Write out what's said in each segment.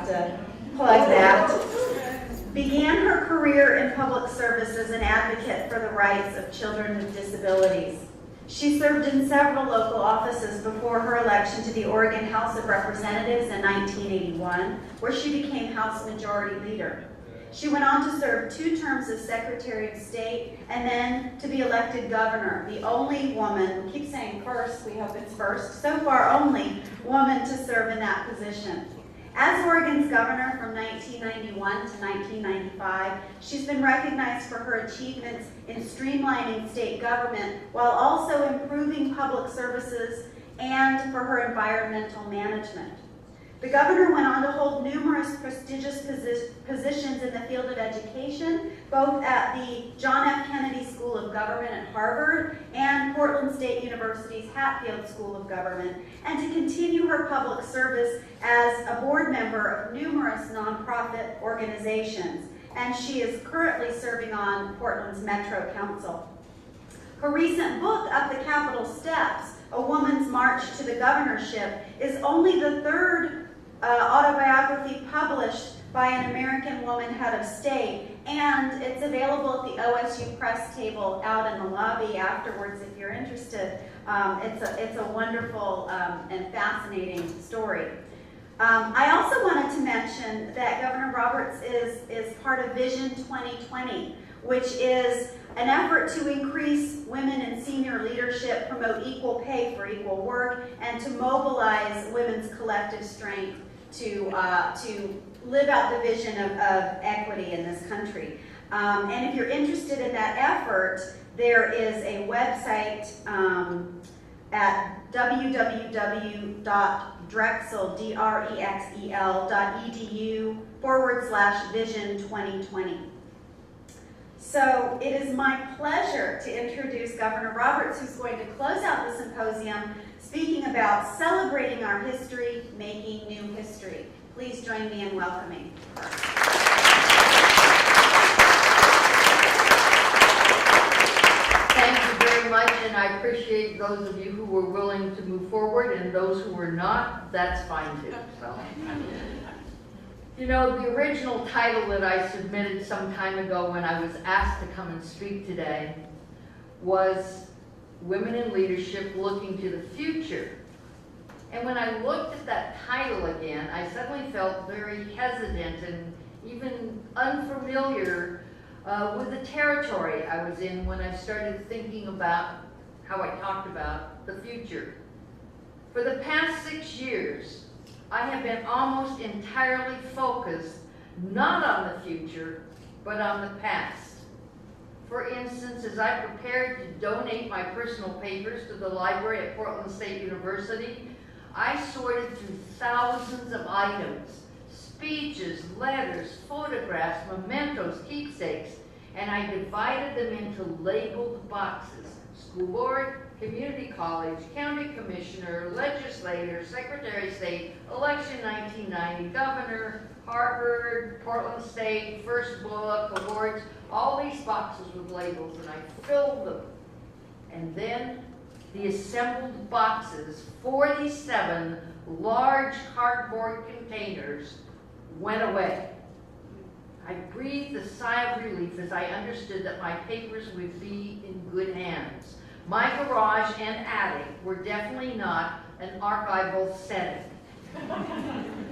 have to plug that. Began her career in public service as an advocate for the rights of children with disabilities. She served in several local offices before her election to the Oregon House of Representatives in 1981, where she became House Majority Leader. She went on to serve 2 terms as Secretary of State and then to be elected governor, the only woman, we keep saying first, we hope it's first, so far only woman to serve in that position. As Oregon's governor from 1991 to 1995, she's been recognized for her achievements in streamlining state government while also improving public services and for her environmental management. The governor went on to hold numerous prestigious positions in the field of education, both at the John F. Kennedy School of Government at Harvard and Portland State University's Hatfield School of Government, and to continue her public service as a board member of numerous nonprofit organizations. And she is currently serving on Portland's Metro Council. Her recent book, Up the Capitol Steps, A Woman's March to the Governorship, is only the 3rd autobiography published by an American woman head of state, and it's available at the OSU press table out in the lobby afterwards if you're interested. It's a wonderful and fascinating story. I also wanted to mention that Governor Roberts is part of Vision 2020, which is an effort to increase women in senior leadership, promote equal pay for equal work, and to mobilize women's collective strength to live out the vision of equity in this country. And if you're interested in that effort, there is a website at www.drexel.edu/vision 2020. So it is my pleasure to introduce Governor Roberts, who's going to close out the symposium speaking about celebrating our history, making new history. Please join me in welcoming her. Thank you very much, and I appreciate those of you who were willing to move forward, and those who were not, that's fine too. So. You know, the original title that I submitted some time ago when I was asked to come and speak today was Women in Leadership Looking to the Future. And when I looked at that title again, I suddenly felt very hesitant and even unfamiliar with the territory I was in when I started thinking about how I talked about the future. For the past 6 years, I have been almost entirely focused not on the future, but on the past. For instance, as I prepared to donate my personal papers to the library at Portland State University, I sorted through thousands of items, speeches, letters, photographs, mementos, keepsakes, and I divided them into labeled boxes: school board, community college, county commissioner, legislator, secretary of state, election 1990, governor, Harvard, Portland State, first book, awards, all these boxes with labels, and I filled them. And then the assembled boxes, 47 large cardboard containers, went away. I breathed a sigh of relief as I understood that my papers would be in good hands. My garage and attic were definitely not an archival setting.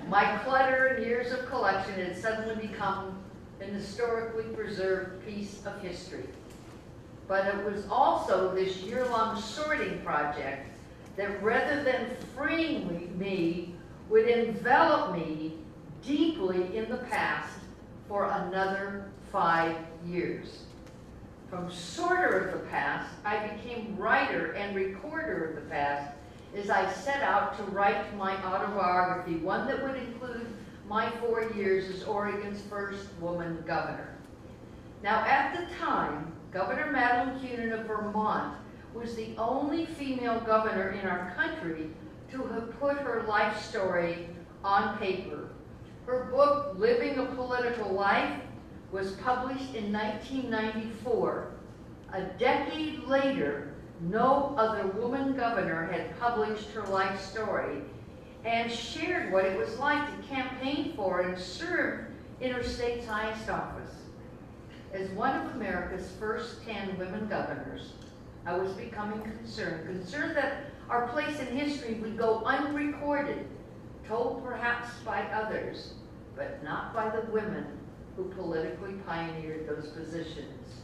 My clutter and years of collection had suddenly become an historically preserved piece of history. But it was also this year-long sorting project that, rather than freeing me, would envelop me deeply in the past for another 5 years. From sorter of the past, I became writer and recorder of the past as I set out to write my autobiography, one that would include my 4 years as Oregon's first woman governor. Now, at the time, Governor Madeline Kunin of Vermont was the only female governor in our country to have put her life story on paper. Her book, Living a Political Life, was published in 1994. A decade later, no other woman governor had published her life story, and shared what it was like to campaign for and serve in her state's highest office. As one of America's first 10 women governors, I was becoming concerned that our place in history would go unrecorded, told perhaps by others, but not by the women who politically pioneered those positions.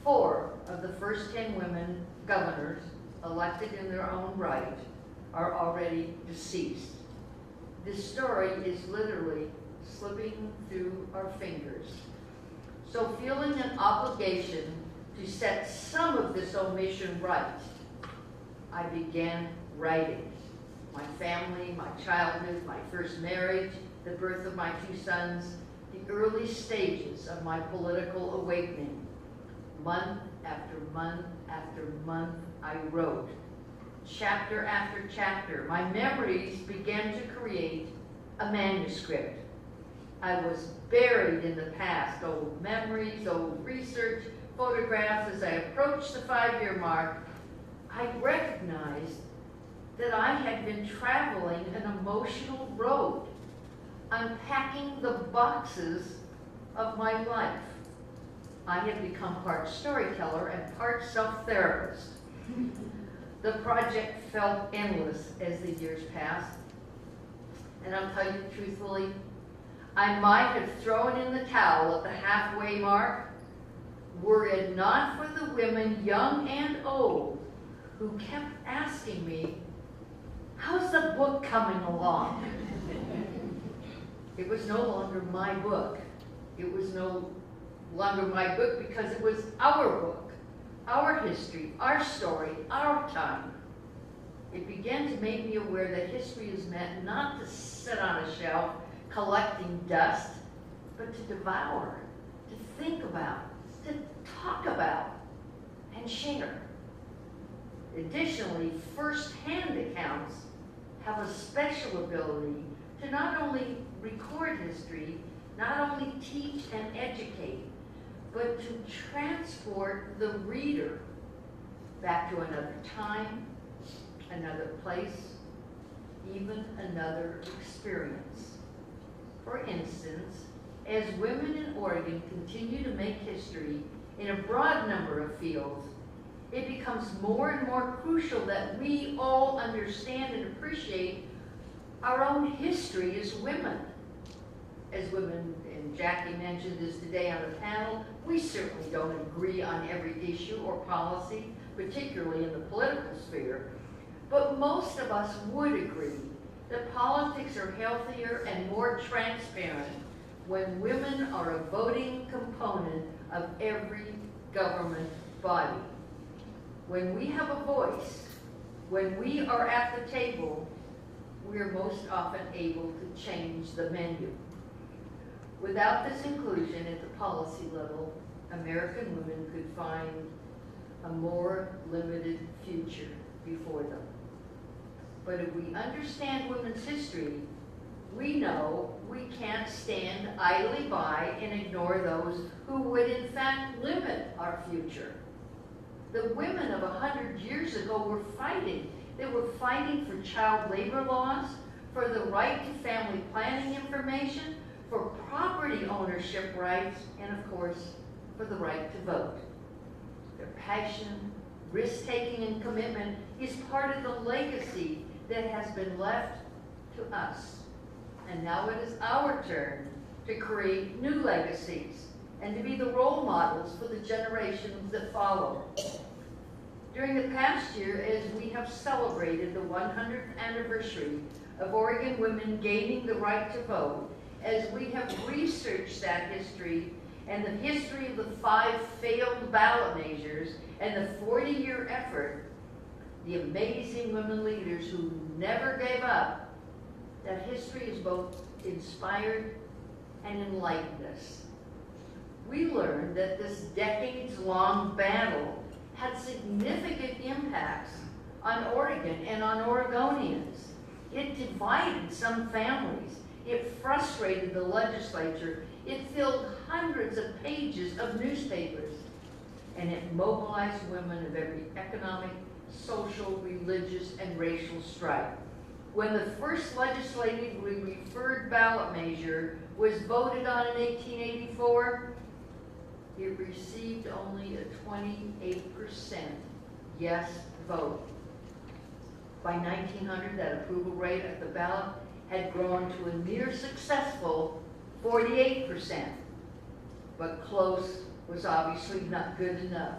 4 of the first 10 women governors elected in their own right are already deceased. This story is literally slipping through our fingers. So feeling an obligation to set some of this omission right, I began writing. My family, my childhood, my first marriage, the birth of my 2 sons, the early stages of my political awakening. Month after month after month, I wrote. Chapter after chapter, my memories began to create a manuscript. I was buried in the past, old memories, old research, photographs. As I approached the 5-year mark, I recognized that I had been traveling an emotional road, unpacking the boxes of my life. I had become part storyteller and part self-therapist. The project felt endless as the years passed. And I'll tell you truthfully, I might have thrown in the towel at the halfway mark were it not for the women, young and old, who kept asking me, "How's the book coming along?" It was no longer my book. It was no longer my book because it was our book, our history, our story, our time. It began to make me aware that history is meant not to sit on a shelf collecting dust, but to devour, to think about, to talk about, and share. Additionally, first-hand accounts have a special ability to not only record history, not only teach and educate, but to transport the reader back to another time, another place, even another experience. For instance, as women in Oregon continue to make history in a broad number of fields, it becomes more and more crucial that we all understand and appreciate our own history as women. As women, and Jackie mentioned this today on the panel, we certainly don't agree on every issue or policy, particularly in the political sphere, but most of us would agree that politics are healthier and more transparent when women are a voting component of every government body. When we have a voice, when we are at the table, we are most often able to change the menu. Without this inclusion at the policy level, American women could find a more limited future before them. But if we understand women's history, we know we can't stand idly by and ignore those who would in fact limit our future. The women of 100 years ago were fighting. They were fighting for child labor laws, for the right to family planning information, for property ownership rights, and of course, for the right to vote. Their passion, risk-taking, and commitment is part of the legacy that has been left to us. And now it is our turn to create new legacies and to be the role models for the generations that follow. During the past year, as we have celebrated the 100th anniversary of Oregon women gaining the right to vote, as we have researched that history and the history of the 5 failed ballot measures and the 40-year effort, the amazing women leaders who never gave up, that history has both inspired and enlightened us. We learned that this decades-long battle had significant impacts on Oregon and on Oregonians. It divided some families. It frustrated the legislature. It filled hundreds of pages of newspapers. And it mobilized women of every economic, social, religious, and racial stripe. when the first legislatively referred ballot measure was voted on in 1884, it received only a 28% yes vote. By 1900, that approval rate at the ballot had grown to a near successful 48%, but close was obviously not good enough.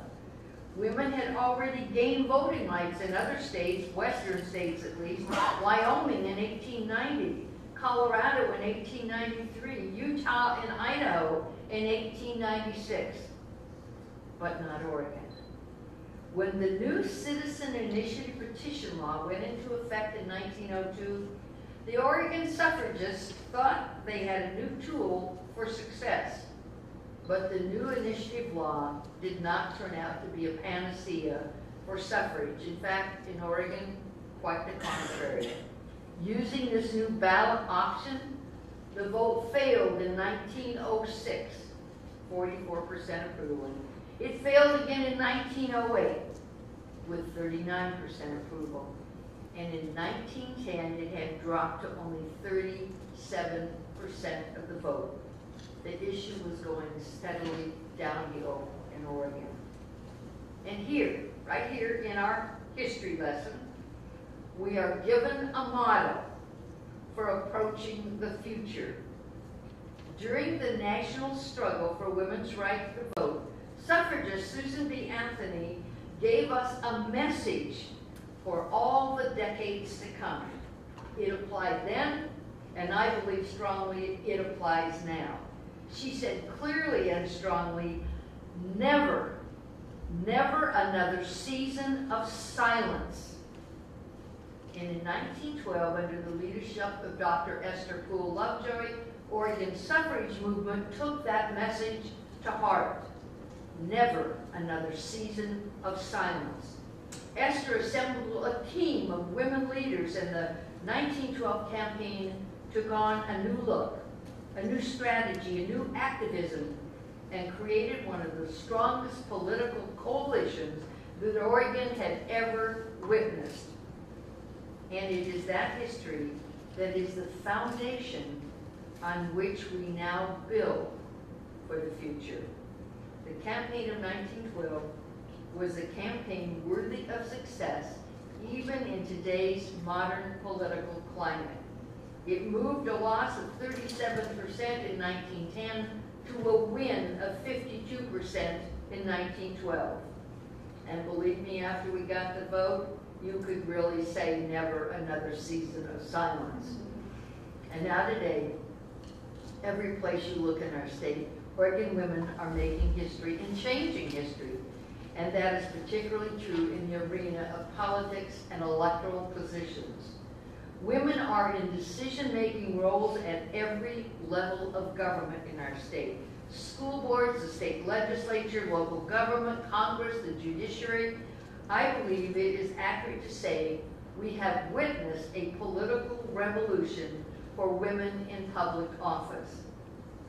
Women had already gained voting rights in other states, western states at least, Wyoming in 1890, Colorado in 1893, Utah and Idaho in 1896, but not Oregon. When the new Citizen Initiative Petition Law went into effect in 1902, the Oregon suffragists thought they had a new tool for success. But the new initiative law did not turn out to be a panacea for suffrage. In fact, in Oregon, quite the contrary. Using this new ballot option, the vote failed in 1906, 44% approval. It failed again in 1908 with 39% approval. And in 1910, it had dropped to only 37% of the vote. The issue was going steadily downhill in Oregon. And here, right here in our history lesson, we are given a model for approaching the future. During the national struggle for women's right to vote, suffragist Susan B. Anthony gave us a message for all the decades to come. It applied then, and I believe strongly it applies now. She said clearly and strongly, never, never another season of silence. And in 1912, under the leadership of Dr. Esther Poole Lovejoy, Oregon suffrage movement took that message to heart. Never another season of silence. Esther assembled a team of women leaders, and the 1912 campaign took on a new look, a new strategy, a new activism, and created one of the strongest political coalitions that Oregon had ever witnessed. And it is that history that is the foundation on which we now build for the future. The campaign of 1912 was a campaign worthy of success even in today's modern political climate. It moved a loss of 37% in 1910 to a win of 52% in 1912. And believe me, after we got the vote, you could really say never another season of silence. And now today, every place you look in our state, Oregon women are making history and changing history. And that is particularly true in the arena of politics and electoral positions. Women are in decision-making roles at every level of government in our state. School boards, the state legislature, local government, Congress, the judiciary. I believe it is accurate to say we have witnessed a political revolution for women in public office.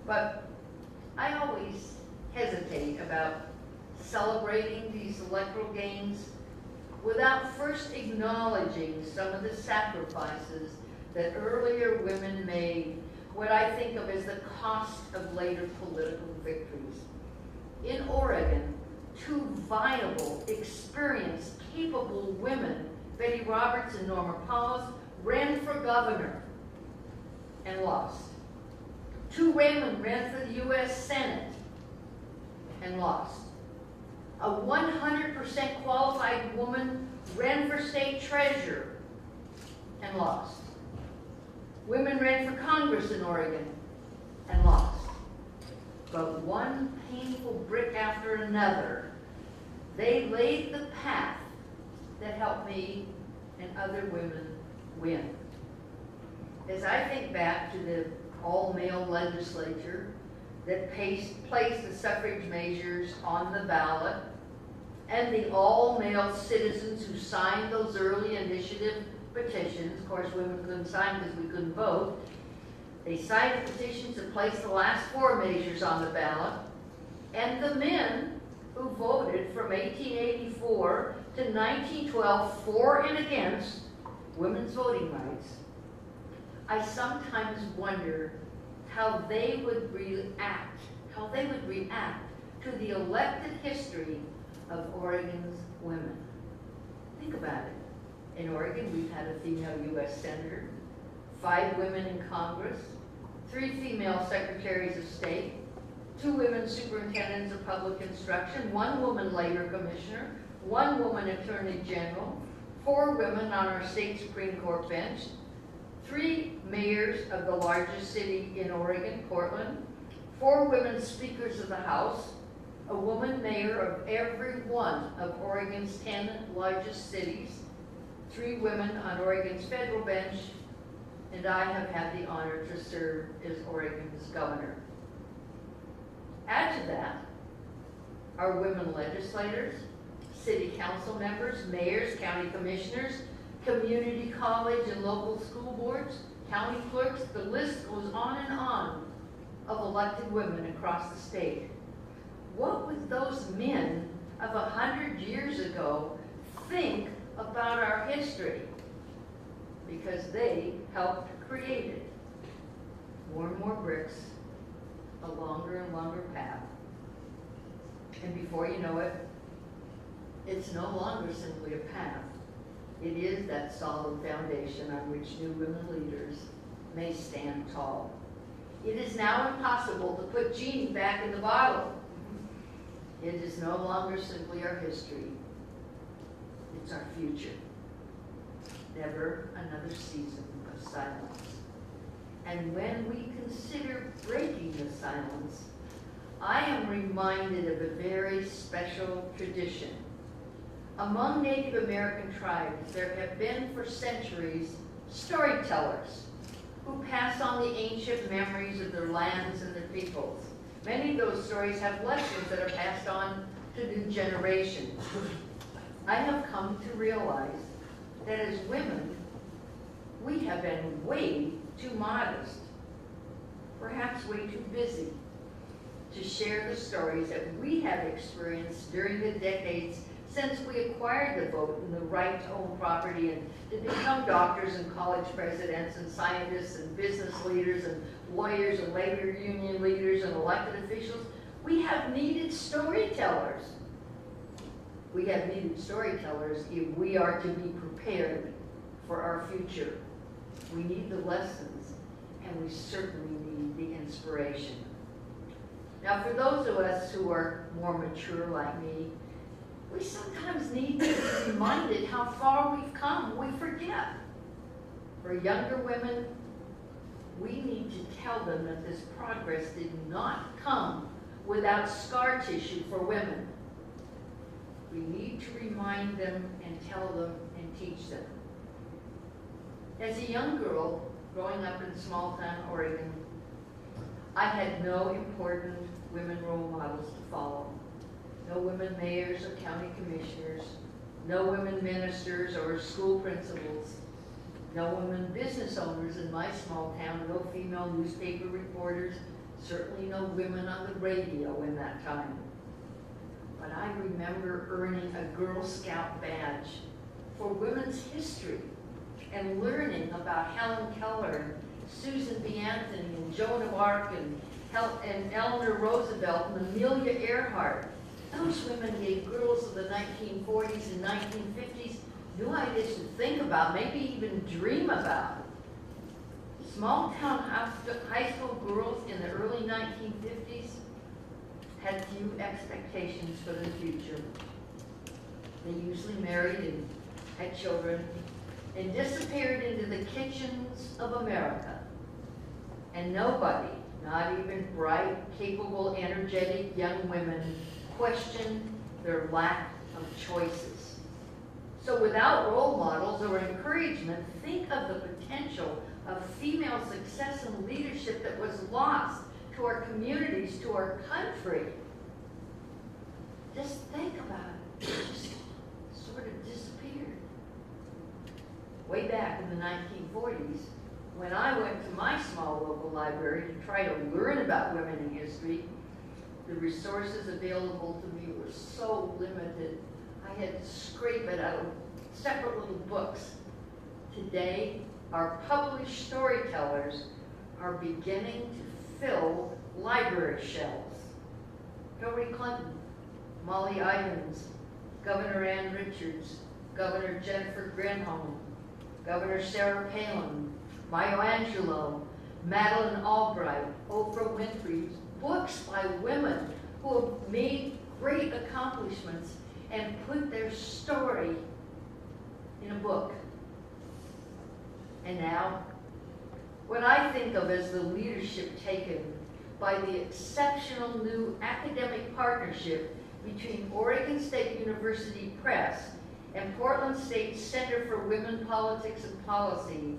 But I always hesitate about celebrating these electoral gains without first acknowledging some of the sacrifices that earlier women made, what I think of as the cost of later political victories. In Oregon, two viable, experienced, capable women, Betty Roberts and Norma Powell, ran for governor and lost. Two women ran for the U.S. Senate and lost. A 100% qualified woman ran for state treasurer and lost. Women ran for Congress in Oregon and lost. But one painful brick after another, they laid the path that helped me and other women win. As I think back to the all-male legislature that placed the suffrage measures on the ballot, and the all-male citizens who signed those early initiative petitions. Of course, women couldn't sign because we couldn't vote. They signed the petitions and placed the last four measures on the ballot. And the men who voted from 1884 to 1912 for and against women's voting rights, I sometimes wonder how they would react to the elected history of Oregon's women. Think about it. In Oregon, we've had a female U.S. Senator, 5 women in Congress, 3 female Secretaries of State, 2 women superintendents of public instruction, 1 woman labor commissioner, 1 woman attorney general, 4 women on our state Supreme Court bench, 3 mayors of the largest city in Oregon, Portland, 4 women speakers of the House, a woman mayor of every one of Oregon's 10 largest cities, 3 women on Oregon's federal bench, and I have had the honor to serve as Oregon's governor. Add to that our women legislators, city council members, mayors, county commissioners, community college and local school boards, county clerks, the list goes on and on of elected women across the state. What would those men of 100 years ago think about our history? Because they helped create it. More and more bricks, a longer and longer path. And before you know it, it's no longer simply a path. It is that solid foundation on which new women leaders may stand tall. It is now impossible to put Jeannie back in the bottle. It is no longer simply our history. It's our future. Never another season of silence. And when we consider breaking the silence, I am reminded of a very special tradition. Among Native American tribes, there have been for centuries storytellers who pass on the ancient memories of their lands and their peoples. Many of those stories have lessons that are passed on to new generations. I have come to realize that as women, we have been way too modest, perhaps way too busy, to share the stories that we have experienced during the decades since we acquired the vote and the right to own property and to become doctors and college presidents and scientists and business leaders and lawyers and labor union leaders and elected officials. We have needed storytellers. We have needed storytellers if we are to be prepared for our future. We need the lessons, and we certainly need the inspiration. Now, for those of us who are more mature like me, we sometimes need to be reminded how far we've come. We forget. For younger women, we need to tell them that this progress did not come without scar tissue for women. We need to remind them and tell them and teach them. As a young girl growing up in small town Oregon, I had no important women role models to follow. No women mayors or county commissioners, no women ministers or school principals, no women business owners in my small town, no female newspaper reporters, certainly no women on the radio in that time. But I remember earning a Girl Scout badge for women's history and learning about Helen Keller and Susan B. Anthony and Joan of Arc and Eleanor Roosevelt and Amelia Earhart. Those women gave girls of the 1940s and 1950s new ideas to think about, maybe even dream about. Small town high school girls in the early 1950s had few expectations for the future. They usually married and had children and disappeared into the kitchens of America. And nobody, not even bright, capable, energetic young women, questioned their lack of choices. So without role models or encouragement, think of the potential of female success and leadership that was lost to our communities, to our country. Just think about it. It just sort of disappeared. Way back in the 1940s, when I went to my small local library to try to learn about women in history, the resources available to me were so limited, I had to scrape it out of separate little books to Today, our published storytellers are beginning to fill library shelves. Hillary Clinton, Molly Ivins, Governor Ann Richards, Governor Jennifer Granholm, Governor Sarah Palin, Maya Angelou, Madeleine Albright, Oprah Winfrey, books by women who have made great accomplishments and put their story in a book. And now, what I think of as the leadership taken by the exceptional new academic partnership between Oregon State University Press and Portland State Center for Women, Politics, and Policy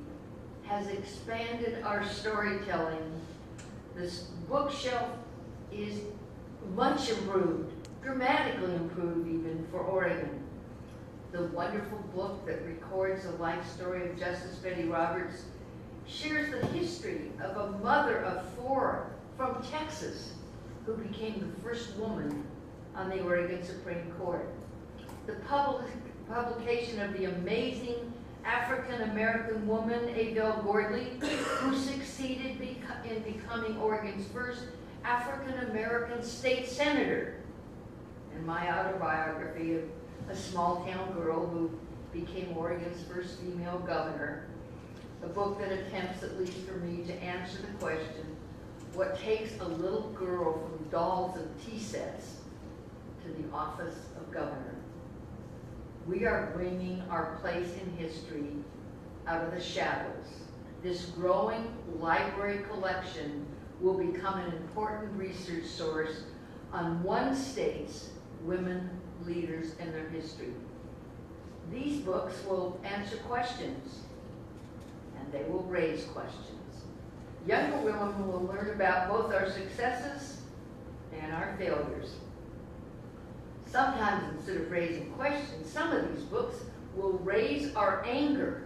has expanded our storytelling. This bookshelf is much improved, dramatically improved even for Oregon. The wonderful book that records the life story of Justice Betty Roberts shares the history of a mother of 4 from Texas who became the first woman on the Oregon Supreme Court. The publication of the amazing African-American woman, Adele Gordley, who succeeded in becoming Oregon's first African-American state senator, and my autobiography of a small-town girl who became Oregon's first female governor, a book that attempts, at least for me, to answer the question, what takes a little girl from dolls and tea sets to the office of governor? We are bringing our place in history out of the shadows. This growing library collection will become an important research source on one state's women leaders and their history. These books will answer questions, and they will raise questions. Younger women will learn about both our successes and our failures. Sometimes, instead of raising questions, some of these books will raise our anger.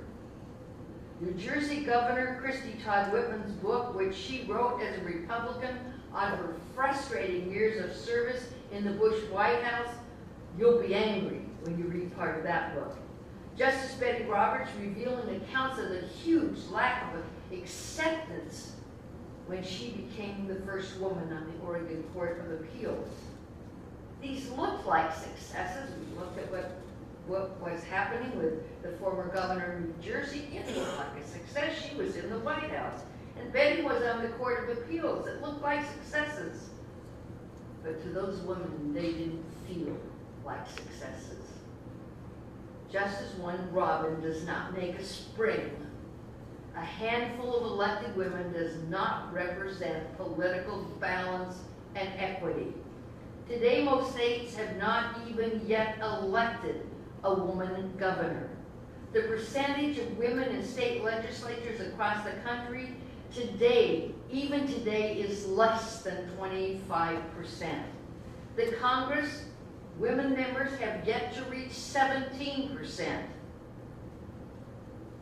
New Jersey Governor Christy Todd Whitman's book, which she wrote as a Republican on her frustrating years of service in the Bush White House, you'll be angry when you read part of that book. Justice Betty Roberts revealing accounts of the huge lack of acceptance when she became the first woman on the Oregon Court of Appeals. These looked like successes. We looked at what was happening with the former governor of New Jersey. It looked like a success. She was in the White House. And Betty was on the Court of Appeals. It looked like successes. But to those women, they didn't feel like successes. Just as one robin does not make a spring, a handful of elected women does not represent political balance and equity. Today, most states have not even yet elected a woman governor. The percentage of women in state legislatures across the country today, even today, is less than 25%. The Congress, women members have yet to reach 17%.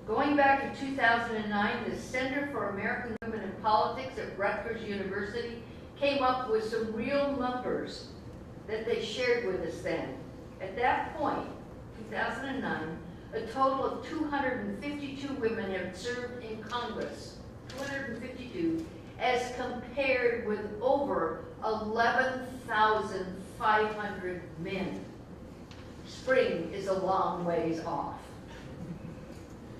Going back to 2009, the Center for American Women in Politics at Rutgers University came up with some real numbers that they shared with us then. At that point, 2009, a total of 252 women have served in Congress, 252, as compared with over 11,500 men. Spring is a long ways off.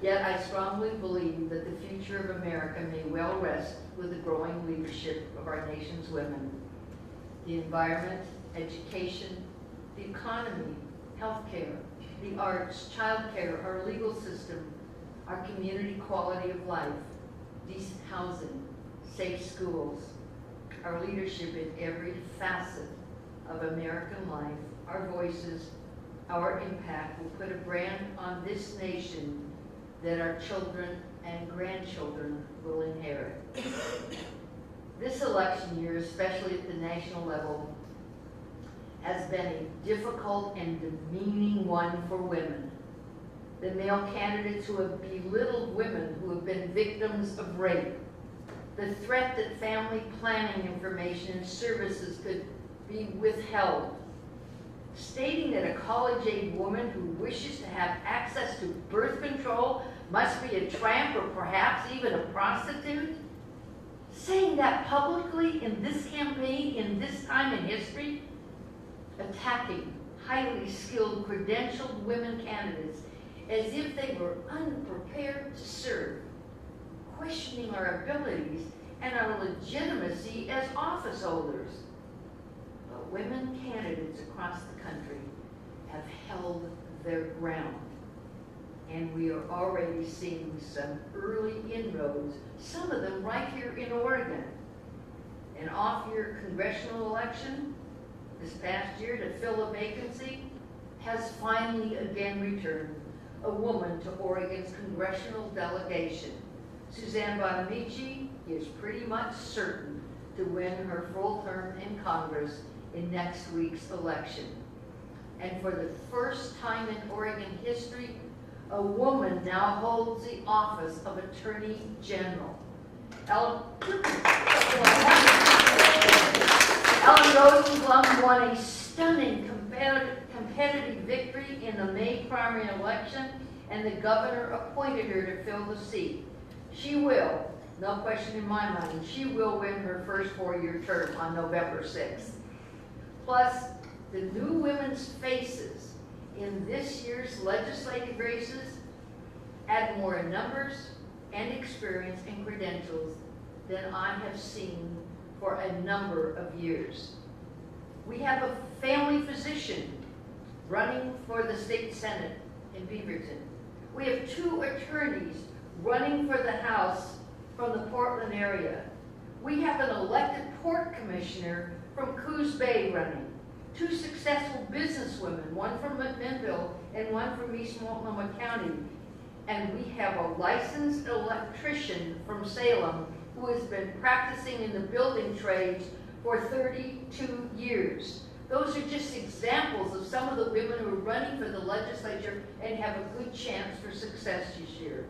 Yet I strongly believe that the future of America may well rest with the growing leadership of our nation's women. The environment, education, the economy, healthcare, the arts, childcare, our legal system, our community quality of life, decent housing, safe schools, our leadership in every facet of American life, our voices, our impact will put a brand on this nation that our children and grandchildren will inherit. This election year, especially at the national level, has been a difficult and demeaning one for women. The male candidates who have belittled women who have been victims of rape, the threat that family planning information and services could be withheld, stating that a college-age woman who wishes to have access to birth control must be a tramp or perhaps even a prostitute. Saying that publicly in this campaign, in this time in history, attacking highly skilled, credentialed women candidates as if they were unprepared to serve, questioning our abilities and our legitimacy as office holders. But women candidates across the country have held their ground. And we are already seeing some early inroads, some of them right here in Oregon. An off-year congressional election this past year to fill a vacancy has finally again returned a woman to Oregon's congressional delegation. Suzanne Bonamici is pretty much certain to win her full term in Congress in next week's election. And for the first time in Oregon history, a woman now holds the office of Attorney General. Ellen Rosenblum won a stunning competitive victory in the May primary election, and the governor appointed her to fill the seat. She will, no question in my mind, she will win her first four-year term on November 6th. Plus, the new women's faces in this year's legislative races add more numbers and experience and credentials than I have seen for a number of years. We have a family physician running for the state senate in Beaverton. We have 2 attorneys running for the House from the Portland area. We have an elected port commissioner from Coos Bay running. 2 successful businesswomen, one from McMinnville and one from East Multnomah County. And we have a licensed electrician from Salem who has been practicing in the building trades for 32 years. Those are just examples of some of the women who are running for the legislature and have a good chance for success this year.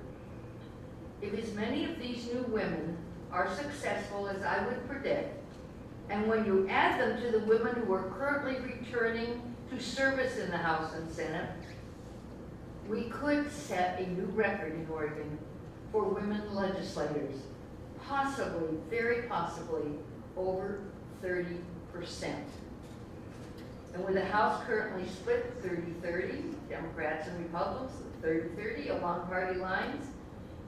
If as many of these new women are successful as I would predict, and when you add them to the women who are currently returning to service in the House and Senate, we could set a new record in Oregon for women legislators, possibly, very possibly, over 30%. And with the House currently split 30-30, Democrats and Republicans, 30-30 along party lines,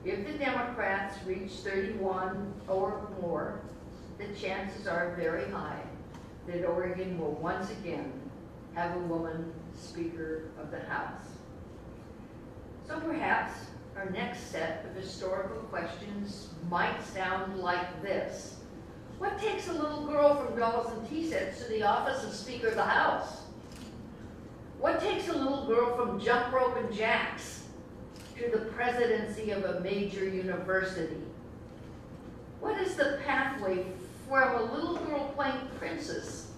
if the Democrats reach 31 or more, the chances are very high that Oregon will once again have a woman Speaker of the House. So perhaps our next set of historical questions might sound like this. What takes a little girl from Dolls and Tea Sets to the office of Speaker of the House? What takes a little girl from Jump Rope and Jacks to the presidency of a major university? What is the pathway from a little girl playing princess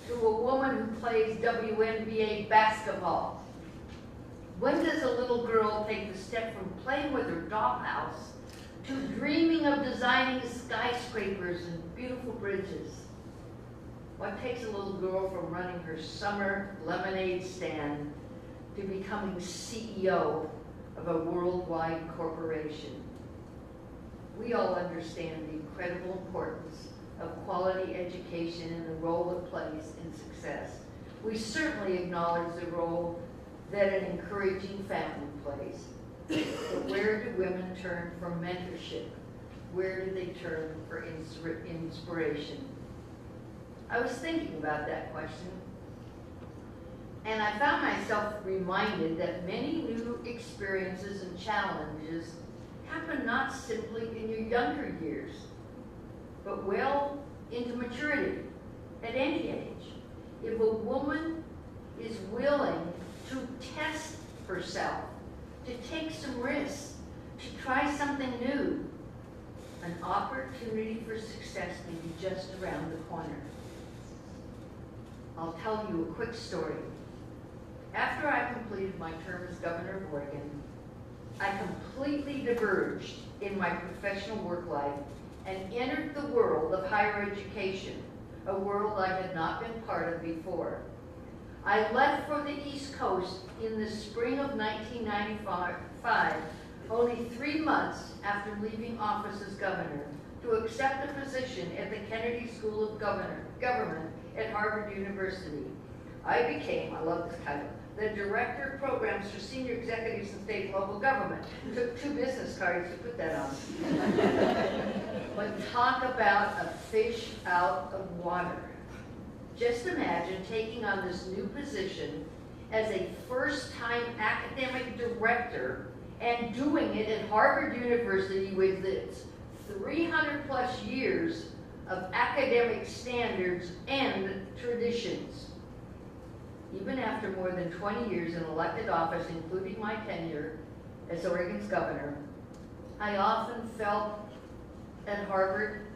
to a woman who plays WNBA basketball? When does a little girl take the step from playing with her dollhouse to dreaming of designing skyscrapers and beautiful bridges? What takes a little girl from running her summer lemonade stand to becoming CEO of a worldwide corporation? We all understand the incredible importance of quality education and the role it plays in success. We certainly acknowledge the role that an encouraging family plays. But where do women turn for mentorship? Where do they turn for inspiration? I was thinking about that question, and I found myself reminded that many new experiences and challenges happen not simply in your younger years, but well into maturity at any age. If a woman is willing to test herself, to take some risks, to try something new, an opportunity for success may be just around the corner. I'll tell you a quick story. After I completed my term as governor of Oregon, I completely diverged in my professional work life and entered the world of higher education, a world I had not been part of before. I left for the East Coast in the spring of 1995 only 3 months after leaving office as governor, to accept a position at the Kennedy School of Government at Harvard University. I became, I love this title, the Director of Programs for Senior Executives in State and Local Government. Took 2 business cards to put that on. But talk about a fish out of water. Just imagine taking on this new position as a first-time academic director and doing it at Harvard University with its 300 plus years of academic standards and traditions. Even after more than 20 years in elected office, including my tenure as Oregon's governor, I often felt at Harvard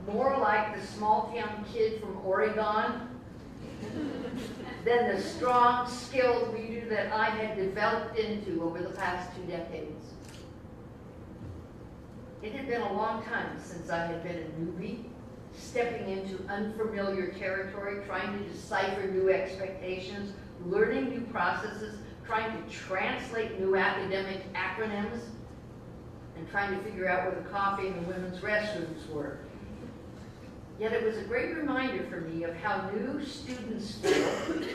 more like the small-town kid from Oregon than the strong, skilled leader that I had developed into over the past 2 decades. It had been a long time since I had been a newbie, stepping into unfamiliar territory, trying to decipher new expectations, learning new processes, trying to translate new academic acronyms, and trying to figure out where the coffee and the women's restrooms were. Yet it was a great reminder for me of how new students feel,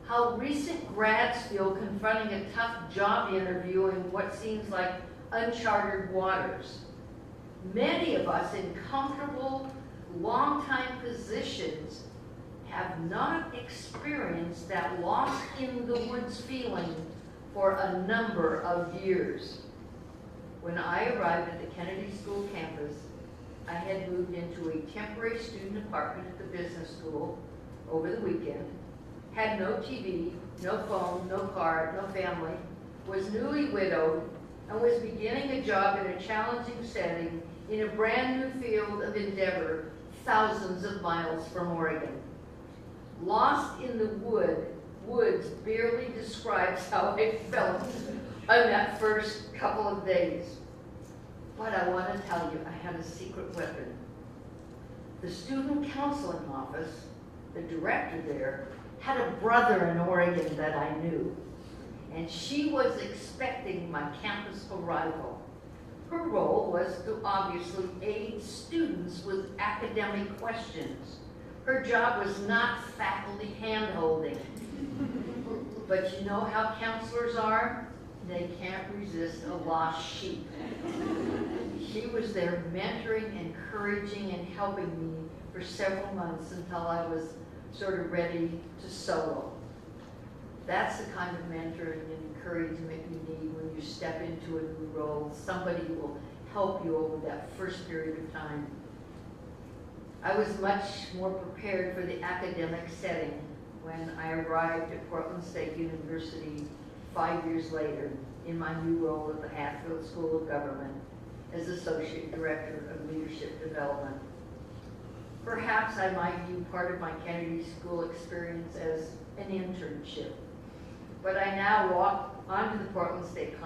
how recent grads feel confronting a tough job interview in what seems like uncharted waters. Many of us in comfortable, long-time positions have not experienced that lost in the woods feeling for a number of years. When I arrived at the Kennedy School campus, I had moved into a temporary student apartment at the business school over the weekend, had no TV, no phone, no car, no family, was newly widowed, and was beginning a job in a challenging setting in a brand new field of endeavor thousands of miles from Oregon. Lost in the woods barely describes how I felt on that first couple of days. But I want to tell you, I had a secret weapon. The student counseling office, the director there, had a brother in Oregon that I knew, and she was expecting my campus arrival. Her role was to obviously aid students with academic questions. Her job was not faculty hand-holding. But you know how counselors are? They can't resist a lost sheep. She was there mentoring, encouraging, and helping me for several months until I was sort of ready to solo. That's the kind of mentoring and encouragement you need when you step into a new role. Somebody who will help you over that first period of time. I was much more prepared for the academic setting when I arrived at Portland State University 5 years later in my new role at the Hatfield School of Government as Associate Director of Leadership Development. Perhaps I might view part of my Kennedy School experience as an internship, but I now walk onto the Portland State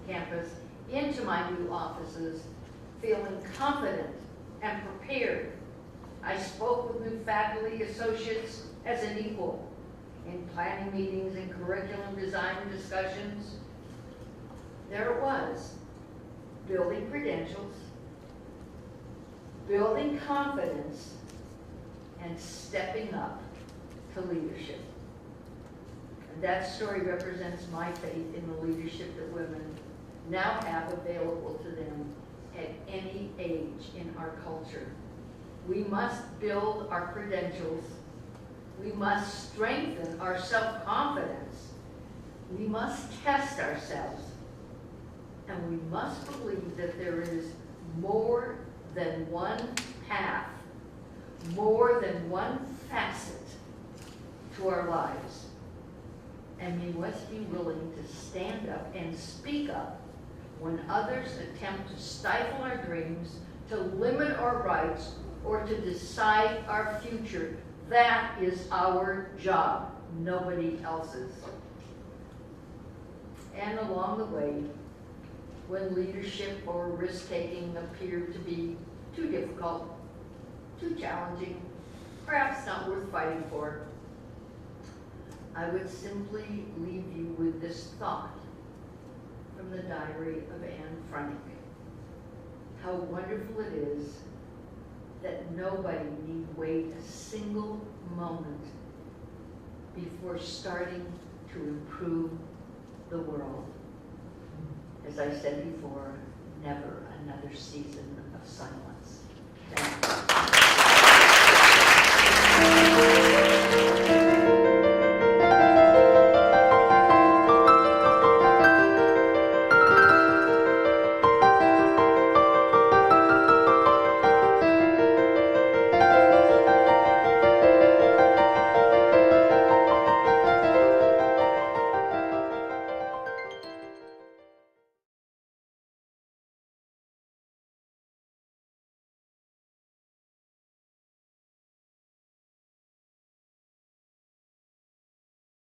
campus into my new offices feeling confident and prepared. I spoke with new faculty associates as an equal in planning meetings and curriculum design discussions. There it was, building credentials, building confidence, and stepping up to leadership. And that story represents my faith in the leadership that women now have available to them at any age in our culture. We must build our credentials. We must strengthen our self-confidence. We must test ourselves. And we must believe that there is more than one path, more than one facet to our lives. And we must be willing to stand up and speak up when others attempt to stifle our dreams, to limit our rights, or to decide our future. That is our job, nobody else's. And along the way, when leadership or risk-taking appeared to be too difficult, too challenging, perhaps not worth fighting for, I would simply leave you with this thought. from the diary of Anne Frank. How wonderful it is that nobody need wait a single moment before starting to improve the world. As I said before, never another season of silence. Thank you.